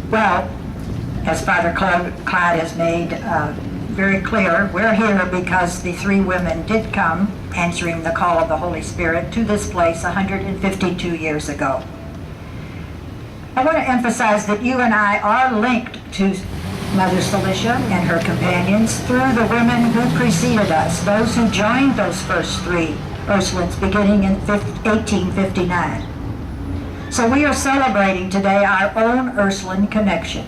Well, as Father Clyde has made very clear, we're here because the three women did come, answering the call of the Holy Spirit, to this place 152 years ago. I want to emphasize that you and I are linked to Mother Cilicia and her companions through the women who preceded us, those who joined those first three Ursulines beginning in 1859. So we are celebrating today our own Ursuline connection,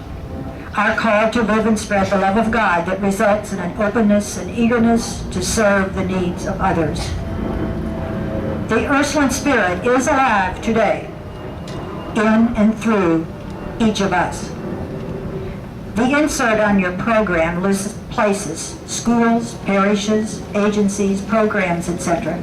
our call to live and spread the love of God that results in an openness and eagerness to serve the needs of others. The Ursuline spirit is alive today, in and through each of us. The insert on your program lists places, schools, parishes, agencies, programs, etc.,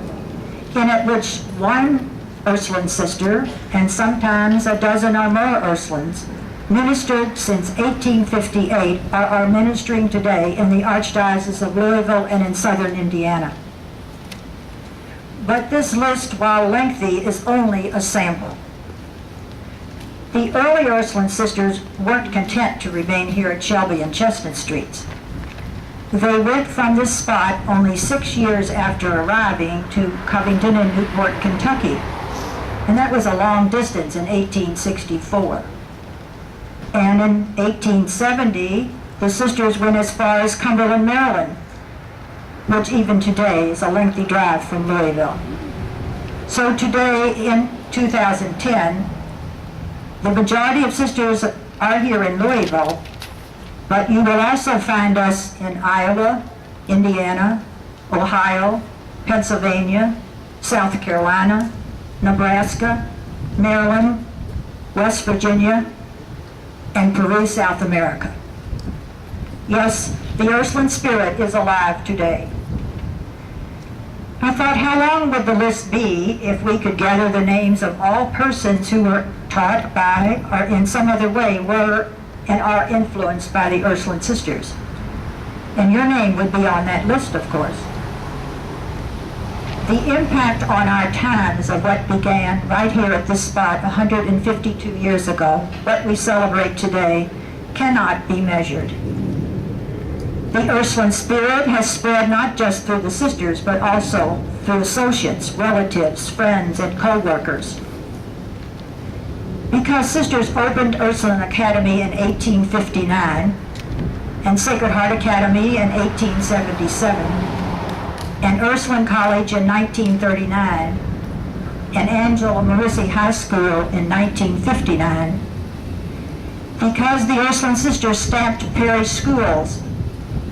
in at which one Ursuline sister, and sometimes a dozen or more Ursulines, ministered since 1858, or are ministering today in the Archdiocese of Louisville and in southern Indiana. But this list, while lengthy, is only a sample. The early Ursuline sisters weren't content to remain here at Shelby and Chestnut Streets. They went from this spot only 6 years after arriving to Covington and Newport, Kentucky, and that was a long distance in 1864. And in 1870, the sisters went as far as Cumberland, Maryland, which even today is a lengthy drive from Louisville. So today, in 2010, the majority of sisters are here in Louisville, but you will also find us in Iowa, Indiana, Ohio, Pennsylvania, South Carolina, Nebraska, Maryland, West Virginia, and Peru, South America. Yes, the Ursuline spirit is alive today. I thought, how long would the list be if we could gather the names of all persons who were taught by or in some other way were and are influenced by the Ursuline sisters? And your name would be on that list, of course. The impact on our times of what began right here at this spot 152 years ago, what we celebrate today, cannot be measured. The Ursuline spirit has spread not just through the sisters, but also through associates, relatives, friends, and co-workers. Because sisters opened Ursuline Academy in 1859, and Sacred Heart Academy in 1877, and Ursuline College in 1939, and Angela Marissi High School in 1959, because the Ursuline sisters stamped parish schools,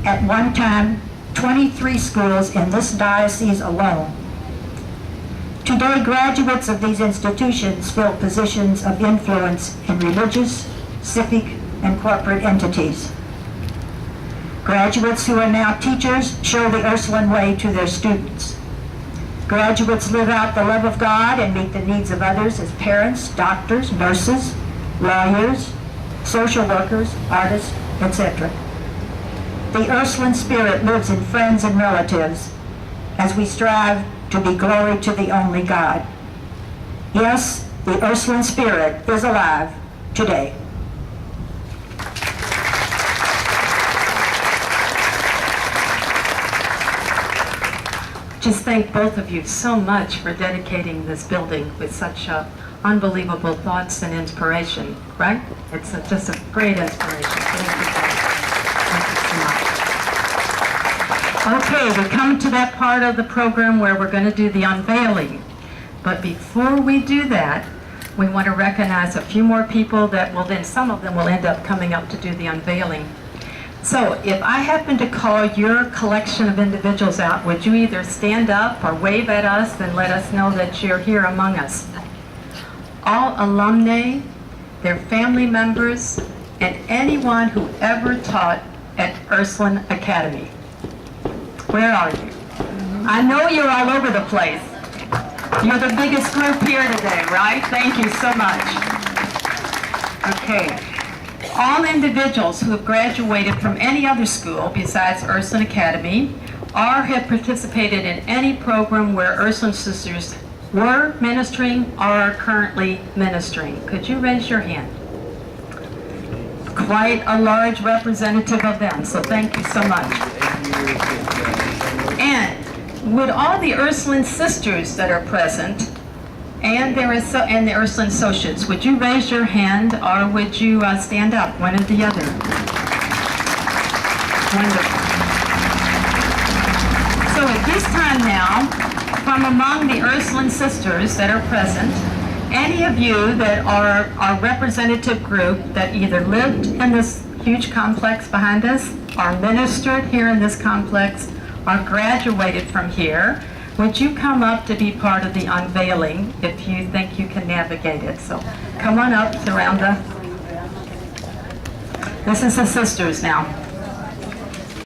at one time 23 schools in this diocese alone. Today, graduates of these institutions fill positions of influence in religious, civic, and corporate entities. Graduates who are now teachers show the Ursuline way to their students. Graduates live out the love of God and meet the needs of others as parents, doctors, nurses, lawyers, social workers, artists, etc. The Ursuline spirit lives in friends and relatives as we strive to be glory to the only God. Yes, the Ursuline spirit is alive today. Just thank both of you so much for dedicating this building with such unbelievable thoughts and inspiration, right? It's just a great inspiration. Thank you both. Thank you so much. Okay, we come to that part of the program where we're going to do the unveiling. But before we do that, we want to recognize a few more people that will then, some of them will end up coming up to do the unveiling. So if I happen to call your collection of individuals out, would you either stand up or wave at us and let us know that you're here among us? All alumni, their family members, and anyone who ever taught at Ursuline Academy. Where are you? I know you're all over the place. You're the biggest group here today, right? Thank you so much. Okay. All individuals who have graduated from any other school besides Ursuline Academy or have participated in any program where Ursuline sisters were ministering or are currently ministering. Could you raise your hand? quite a large representative of them, so thank you so much. And would all the Ursuline sisters that are present and the Ursuline associates, would you raise your hand or would you stand up, one or the other? Wonderful. So at this time now, from among the Ursuline sisters that are present, any of you that are our representative group that either lived in this huge complex behind us, or ministered here in this complex, or graduated from here, would you come up to be part of the unveiling if you think you can navigate it? So come on up around the... This is the sisters now.